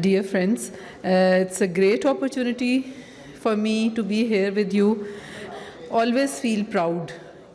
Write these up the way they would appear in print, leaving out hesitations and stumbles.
Dear friends, it's a great opportunity for me to be here with you. Always feel proud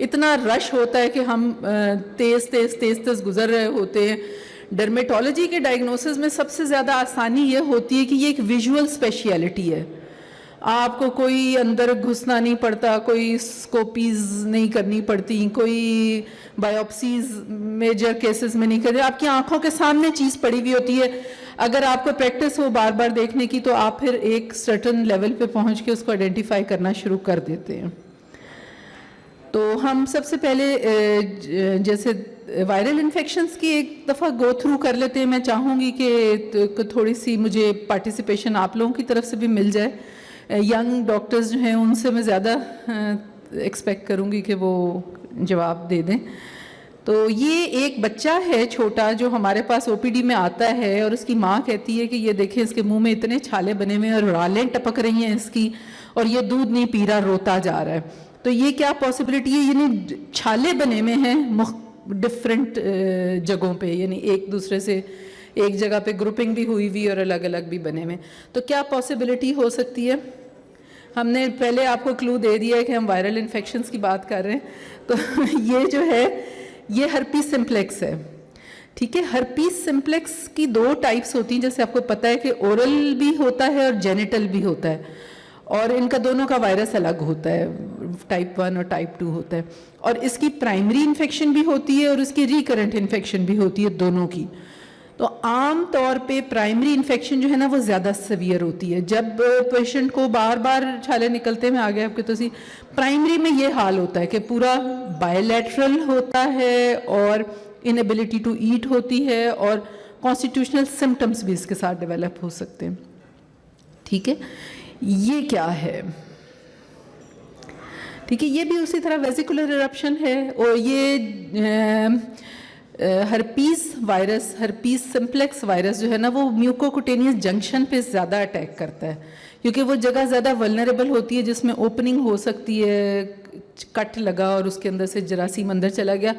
اتنا رش ہوتا ہے کہ ہم تیز گزر رہے ہوتے ہیں. ڈرمیٹولوجی کے ڈائگنوسس میں سب سے زیادہ آسانی یہ ہوتی ہے کہ یہ ایک ویژول اسپیشیلٹی ہے. آپ کو کوئی اندر گھسنا نہیں پڑتا, کوئی اسکوپیز نہیں کرنی پڑتی, کوئی بایوپسیز میجر کیسز میں نہیں کرتے, آپ کی آنکھوں کے سامنے چیز پڑی ہوئی ہوتی ہے. اگر آپ کو پریکٹس ہو بار بار دیکھنے کی تو آپ پھر ایک سرٹن لیول پہ پہنچ کے اس کو آئیڈینٹیفائی کرنا شروع کر دیتے ہیں. تو ہم سب سے پہلے جیسے وائرل انفیکشنز کی ایک دفعہ گو تھرو کر لیتے ہیں. میں چاہوں گی کہ تھوڑی سی مجھے پارٹیسپیشن آپ لوگوں کی طرف سے بھی مل جائے. ینگ ڈاکٹرز جو ہیں ان سے میں زیادہ ایکسپیکٹ کروں گی کہ وہ جواب دے دیں. تو یہ ایک بچہ ہے چھوٹا جو ہمارے پاس او پی ڈی میں آتا ہے اور اس کی ماں کہتی ہے کہ یہ دیکھیں اس کے منہ میں اتنے چھالے بنے ہوئے ہیں اور رالیں ٹپک رہی ہیں اس کی, اور یہ دودھ نہیں پی رہا, روتا جا رہا ہے. تو یہ کیا پاسبلٹی ہے؟ یعنی چھالے بنے ہوئے ہیں ڈفرینٹ جگہوں پہ, یعنی ایک دوسرے سے ایک جگہ پہ گروپنگ بھی ہوئی اور الگ الگ بھی بنے ہوئے. تو کیا پاسبلٹی ہو سکتی ہے؟ ہم نے پہلے آپ کو کلو دے دیا ہے کہ ہم وائرل انفیکشنز کی بات کر رہے ہیں. تو یہ جو ہے یہ ہرپیس سمپلیکس ہے. ٹھیک ہے, ہرپیس سمپلیکس کی 2 ٹائپس ہوتی ہیں, جیسے آپ کو پتہ ہے کہ اورل بھی ہوتا ہے اور جینیٹل بھی ہوتا ہے, اور ان کا دونوں کا وائرس الگ ہوتا ہے, ٹائپ 1 اور ٹائپ 2 ہوتا ہے. اور اس کی پرائمری انفیکشن بھی ہوتی ہے اور اس کی ریکرنٹ انفیکشن بھی ہوتی ہے, دونوں کی. تو عام طور پہ پرائمری انفیکشن جو ہے نا وہ زیادہ سیویئر ہوتی ہے. جب پیشنٹ کو بار بار چھالے نکلتے ہیں, آگے آپ کے تو پرائمری میں یہ حال ہوتا ہے کہ پورا بائیلیٹرل ہوتا ہے اور انیبلٹی ٹو ایٹ ہوتی ہے, اور کانسٹیٹیوشنل سمٹمز بھی اس کے ساتھ ڈیولپ ہو سکتے ہیں. ٹھیک ہے, یہ کیا ہے؟ ٹھیک ہے, یہ بھی اسی طرح ویزیکولر ایرپشن ہے, اور یہ ہرپیس وائرس, ہرپیس سمپلیکس وائرس جو ہے نا وہ میوکوکوٹینیس جنکشن پہ زیادہ اٹیک کرتا ہے, کیونکہ وہ جگہ زیادہ ولنریبل ہوتی ہے جس میں اوپننگ ہو سکتی ہے, کٹ لگا اور اس کے اندر سے جراثیم اندر چلا گیا.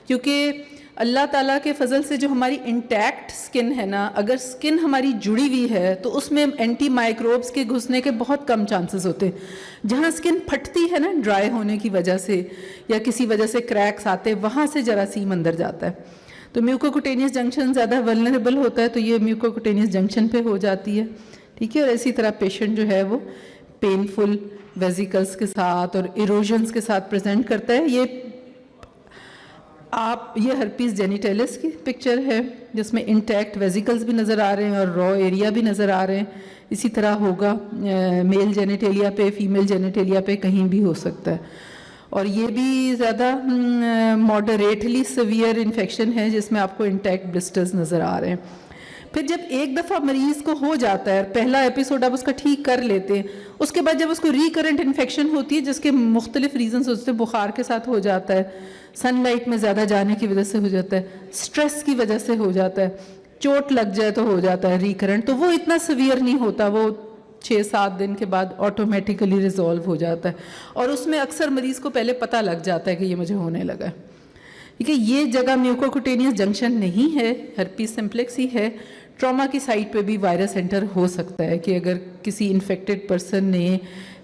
کیونکہ اللہ تعالیٰ کے فضل سے جو ہماری انٹیکٹ سکن ہے نا, اگر سکن ہماری جڑی ہوئی ہے تو اس میں اینٹی مائکروبس کے گھسنے کے بہت کم چانسز ہوتے ہیں. جہاں سکن پھٹتی ہے نا ڈرائی ہونے کی وجہ سے یا کسی وجہ سے کریکس آتے, وہاں سے جراثیم اندر جاتا ہے. تو میوکوکوٹینیس جنکشن زیادہ ولنریبل ہوتا ہے, تو یہ میوکوکوٹینیس جنکشن پہ ہو جاتی ہے. ٹھیک ہے, اور اسی طرح پیشنٹ جو ہے وہ پینفل ویزیکلس کے ساتھ اور ایروژنس کے ساتھ پریزنٹ کرتا ہے. یہ ہرپیس جینیٹیلس کی پکچر ہے جس میں انٹیکٹ ویزیکلز بھی نظر آ رہے ہیں اور را ایریا بھی نظر آ رہے ہیں. اسی طرح ہوگا میل جینیٹیلیا پہ, فیمیل جینیٹیلیا پہ, کہیں بھی ہو سکتا ہے. اور یہ بھی زیادہ ماڈریٹلی سیویئر انفیکشن ہے جس میں آپ کو انٹیکٹ بلسٹرز نظر آ رہے ہیں. پھر جب ایک دفعہ مریض کو ہو جاتا ہے, پہلا ایپیسوڈ آپ اس کا ٹھیک کر لیتے ہیں, اس کے بعد جب اس کو ریکرنٹ انفیکشن ہوتی ہے جس کے مختلف ریزنز ہوتے ہیں, بخار کے ساتھ ہو جاتا ہے, سن لائٹ میں زیادہ جانے کی وجہ سے ہو جاتا ہے, سٹریس کی وجہ سے ہو جاتا ہے, چوٹ لگ جائے تو ہو جاتا ہے ریکرنٹ, تو وہ اتنا سیویئر نہیں ہوتا, وہ 6-7 دن کے بعد آٹومیٹیکلی ریزالو ہو جاتا ہے. اور اس میں اکثر مریض کو پہلے پتہ لگ جاتا ہے کہ یہ مجھے ہونے لگا ہے. ٹھیک ہے, یہ جگہ میوکوکوٹینیس جنکشن نہیں ہے, ہرپیس سمپلیکس ہی ہے. ٹراما کی سائٹ پہ بھی وائرس انٹر ہو سکتا ہے کہ اگر کسی انفیکٹڈ پرسن نے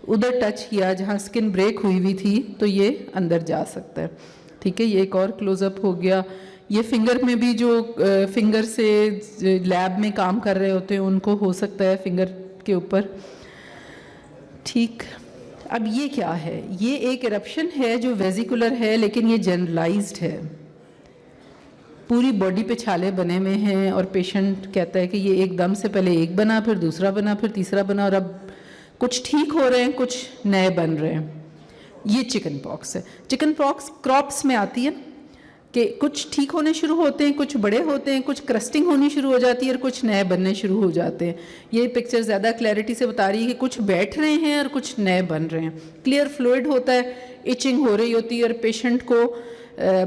ادھر ٹچ کیا جہاں سکن بریک ہوئی ہوئی تھی تو یہ اندر جا سکتا ہے. ٹھیک ہے, یہ ایک اور کلوز اپ ہو گیا. یہ فنگر میں بھی جو فنگر سے لیب میں کام کر رہے ہوتے ہیں ان کو ہو سکتا ہے فنگر کے اوپر. ٹھیک, اب یہ کیا ہے؟ یہ ایک ایرپشن ہے جو ویزیکولر ہے لیکن یہ جنرلائزڈ ہے, پوری باڈی پہ چھالے بنے ہوئے ہیں, اور پیشنٹ کہتا ہے کہ یہ ایک دم سے پہلے ایک بنا, پھر دوسرا بنا, پھر تیسرا بنا, اور اب کچھ ٹھیک ہو رہے ہیں, کچھ نئے بن رہے ہیں. یہ چکن پاکس ہے. چکن پاکس کراپس میں آتی ہے کہ کچھ ٹھیک ہونے شروع ہوتے ہیں, کچھ بڑے ہوتے ہیں, کچھ کرسٹنگ ہونی شروع ہو جاتی ہے, اور کچھ نئے بننے شروع ہو جاتے ہیں. یہ پکچر زیادہ کلیئرٹی سے بتا رہی ہے کہ کچھ بیٹھ رہے ہیں اور کچھ نئے بن رہے ہیں. کلیئر فلوئڈ ہوتا ہے, ایچنگ ہو رہی ہوتی ہے, اور پیشنٹ کو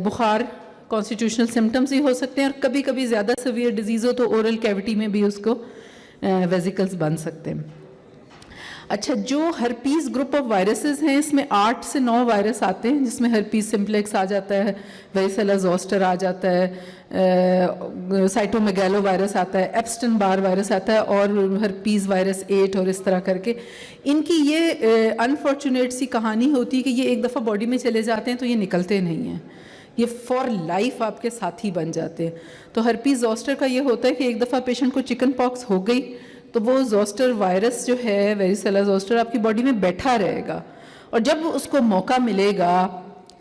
بخار, کانسٹیٹیوشنل سمٹمز ہی ہو سکتے ہیں, اور کبھی کبھی زیادہ سیویئر ڈیزیز ہو تو اورل کیوٹی میں بھی اس کو ویزیکلز بن سکتے ہیں. اچھا جو ہرپیز گروپ آف وائرسز ہیں اس میں 8 سے 9 وائرس آتے ہیں، جس میں ہرپیز سمپلیکس آ جاتا ہے، ویریسیلا زوسٹر آ جاتا ہے، سائٹومیگیلو وائرس آتا ہے، ایپسٹن بار وائرس آتا ہے، اور ہرپیز وائرس 8 اور اس طرح کر کے. ان کی یہ انفارچونیٹ سی کہانی ہوتی ہے کہ یہ ایک دفعہ باڈی میں چلے جاتے ہیں تو یہ نکلتے نہیں ہیں، یہ فار لائف آپ کے ساتھی بن جاتے ہیں. تو ہرپیز زوسٹر کا یہ ہوتا ہے کہ ایک دفعہ پیشنٹ کو چکن پاکس ہو گئی تو وہ زوسٹر وائرس جو ہے، ویریسیلا زوسٹر، آپ کی باڈی میں بیٹھا رہے گا، اور جب اس کو موقع ملے گا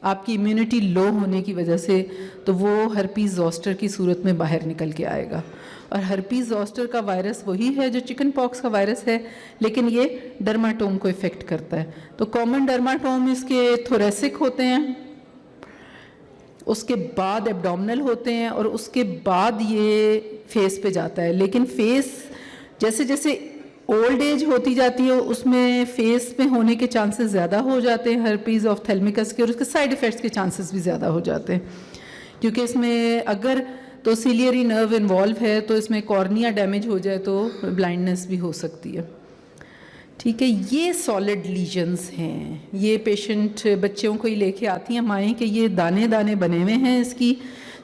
آپ کی امیونٹی لو ہونے کی وجہ سے تو وہ ہرپیز زوسٹر کی صورت میں باہر نکل کے آئے گا. اور ہرپیز زوسٹر کا وائرس وہی ہے جو چکن پاکس کا وائرس ہے، لیکن یہ ڈرماٹوم کو افیکٹ کرتا ہے. تو کامن ڈرماٹوم اس کے تھوریسک ہوتے ہیں، اس کے بعد ایبڈومنل ہوتے ہیں، اور اس کے بعد یہ فیس پہ جاتا ہے. لیکن فیس جیسے جیسے اولڈ ایج ہوتی جاتی ہے اس میں فیس میں ہونے کے چانسز زیادہ ہو جاتے ہیں ہرپیز آف تھیلمیکس کے، اور اس کے سائیڈ ایفیکٹس کے چانسز بھی زیادہ ہو جاتے ہیں، کیونکہ اس میں اگر تو سیلیری نرو انوالو ہے تو اس میں کارنیا ڈیمیج ہو جائے تو بلائنڈنس بھی ہو سکتی ہے. ٹھیک ہے، یہ سالڈ لیجنز ہیں. یہ پیشنٹ بچوں کو ہی لے کے آتی ہیں مائیں کہ یہ دانے دانے بنے ہوئے ہیں، اس کی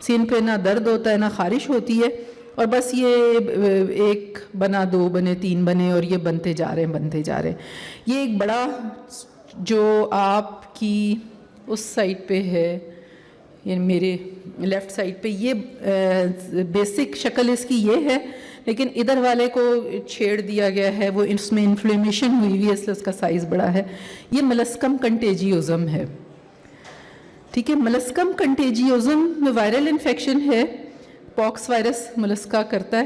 سین پہ نہ درد ہوتا ہے نہ خارش ہوتی ہے، اور بس یہ 1 بنا 2 بنے 3 بنے اور یہ بنتے جا رہے ہیں. یہ ایک بڑا جو آپ کی اس سائڈ پہ ہے، یعنی میرے لیفٹ سائڈ پہ، یہ بیسک شکل اس کی یہ ہے، لیکن ادھر والے کو چھیڑ دیا گیا ہے، وہ اس میں انفلیمیشن ہوئی ہوئی ہے، اس لیے اس کا سائز بڑا ہے. یہ ملسکم کنٹیجیوزم ہے. ٹھیک ہے، ملسکم کنٹیجیوزم میں وائرل انفیکشن ہے، پاکس وائرس ملسکا کرتا ہے.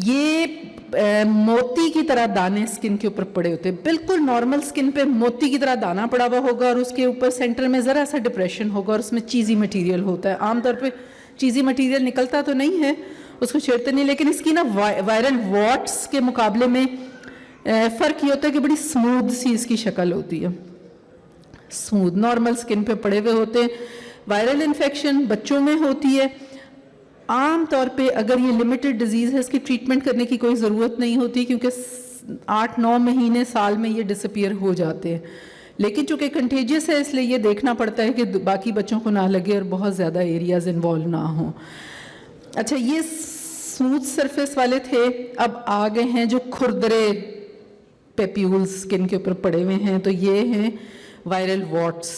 یہ موتی کی طرح دانے سکن کے اوپر پڑے ہوتے ہیں، بالکل نارمل سکن پہ موتی کی طرح دانا پڑا ہوا ہوگا، اور اس کے اوپر سینٹر میں ذرا سا ڈپریشن ہوگا، اور اس میں چیزی مٹیریل ہوتا ہے. عام طور پہ چیزی مٹیریل نکلتا تو نہیں ہے، اس کو چھیڑتے نہیں، لیکن اس کی نا وائرل واٹس کے مقابلے میں فرق یہ ہوتا ہے کہ بڑی سموتھ سی اس کی شکل ہوتی ہے، سموتھ نارمل سکن پہ پڑے ہوئے ہوتے ہیں. وائرل انفیکشن بچوں میں ہوتی ہے. عام طور پہ اگر یہ لمیٹڈ ڈیزیز ہے اس کی ٹریٹمنٹ کرنے کی کوئی ضرورت نہیں ہوتی، کیونکہ 8-9 مہینے سال میں یہ ڈسپیئر ہو جاتے ہیں. لیکن چونکہ کنٹیجیس ہے اس لیے یہ دیکھنا پڑتا ہے کہ باقی بچوں کو نہ لگے اور بہت زیادہ ایریاز انوالو نہ ہوں. اچھا، یہ سموتھ سرفیس والے تھے. اب آ گئے ہیں جو کھردرے پیپیولز سکن کے اوپر پڑے ہوئے ہیں، تو یہ ہیں وائرل واٹس.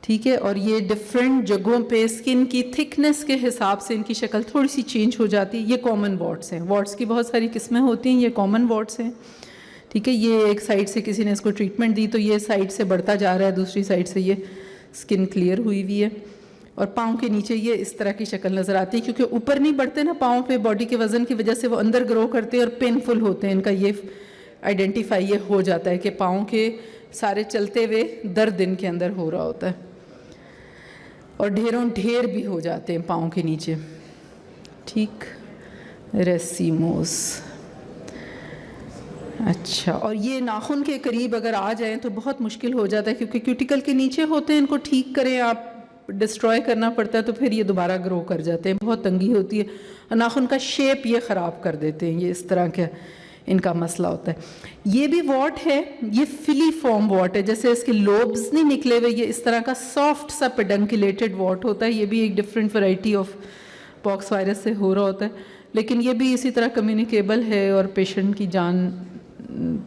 ٹھیک ہے، اور یہ ڈفرینٹ جگہوں پہ سکن کی تھکنس کے حساب سے ان کی شکل تھوڑی سی چینج ہو جاتی ہے. یہ کامن واٹس ہیں. واٹس کی بہت ساری قسمیں ہوتی ہیں، یہ کامن واٹس ہیں. ٹھیک ہے، یہ ایک سائڈ سے کسی نے اس کو ٹریٹمنٹ دی تو یہ سائڈ سے بڑھتا جا رہا ہے، دوسری سائڈ سے یہ سکن کلیئر ہوئی ہوئی ہے. اور پاؤں کے نیچے یہ اس طرح کی شکل نظر آتی ہے، کیونکہ اوپر نہیں بڑھتے نا پاؤں پہ، باڈی کے وزن کی وجہ سے وہ اندر گرو کرتے ہیں اور پینفل ہوتے ہیں. ان کا یہ آئیڈینٹیفائی یہ ہو جاتا ہے کہ پاؤں کے سارے چلتے ہوئے درد ان کے اندر ہو رہا ہوتا ہے، اور ڈھیروں ڈھیر بھی ہو جاتے ہیں پاؤں کے نیچے. ٹھیک، ریسیموس. اچھا، اور یہ ناخن کے قریب اگر آ جائیں تو بہت مشکل ہو جاتا ہے، کیونکہ کیوٹیکل کے نیچے ہوتے ہیں. ان کو ٹھیک کریں آپ، ڈسٹروائے کرنا پڑتا ہے، تو پھر یہ دوبارہ گرو کر جاتے ہیں. بہت تنگی ہوتی ہے، اور ناخن کا شیپ یہ خراب کر دیتے ہیں. یہ اس طرح کا ان کا مسئلہ ہوتا ہے. یہ بھی واٹ ہے، یہ فلی فارم واٹ ہے، جیسے اس کے لوبز نہیں نکلے ہوئے، یہ اس طرح کا سافٹ سا پیڈنکولیٹڈ واٹ ہوتا ہے. یہ بھی ایک ڈفرینٹ ورائٹی آف پاکس وائرس سے ہو رہا ہوتا ہے، لیکن یہ بھی اسی طرح کمیونیکیبل ہے اور پیشنٹ کی جان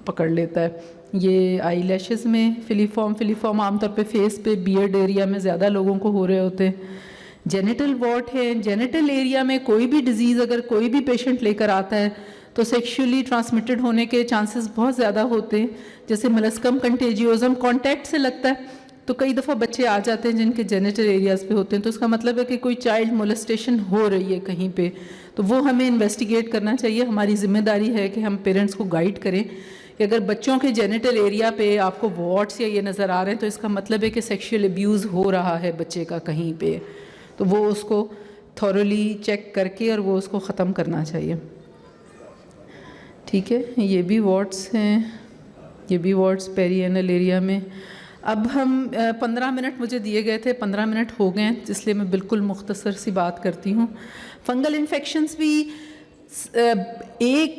پکڑ لیتا ہے. یہ آئی لیشز میں فلی فارم عام طور پہ فیس پہ بیئرڈ ایریا میں زیادہ لوگوں کو ہو رہے ہوتے ہیں. جینیٹل واٹ ہے، جینیٹل ایریا میں کوئی بھی ڈیزیز اگر کوئی بھی پیشنٹ لے کر آتا ہے تو سیکشولی ٹرانسمیٹڈ ہونے کے چانسز بہت زیادہ ہوتے ہیں. جیسے ملسکم کنٹیجیوزم کانٹیکٹ سے لگتا ہے، تو کئی دفعہ بچے آ جاتے ہیں جن کے جینیٹل ایریاز پہ ہوتے ہیں، تو اس کا مطلب ہے کہ کوئی چائلڈ مولسٹیشن ہو رہی ہے کہیں پہ. تو وہ ہمیں انویسٹیگیٹ کرنا چاہیے. ہماری ذمہ داری ہے کہ ہم پیرنٹس کو گائیڈ کریں کہ اگر بچوں کے جینیٹل ایریا پہ آپ کو واٹس یا یہ نظر آ رہے ہیں تو اس کا مطلب ہے کہ سیکشول ابیوز ہو رہا ہے بچے کا کہیں پہ. تو وہ اس کو تھورولی چیک کر کے اور وہ اس کو ختم کرنا چاہیے. ٹھیک ہے، یہ بھی واٹس ہیں، یہ بھی واٹس پیری اینل ایریا میں. اب ہم 15 منٹ مجھے دیے گئے تھے، 15 منٹ ہو گئے ہیں، اس لیے میں بالکل مختصر سی بات کرتی ہوں. فنگل انفیکشنز بھی ایک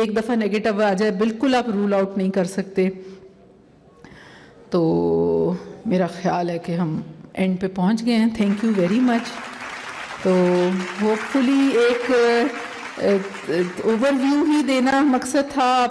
ایک دفعہ نیگیٹو آ جائے بالکل آپ رول آؤٹ نہیں کر سکتے. تو میرا خیال ہے کہ ہم اینڈ پہ پہنچ گئے ہیں. Thank you very much. تو ہوپ فلی ایک اوور ویو ہی دینا مقصد تھا.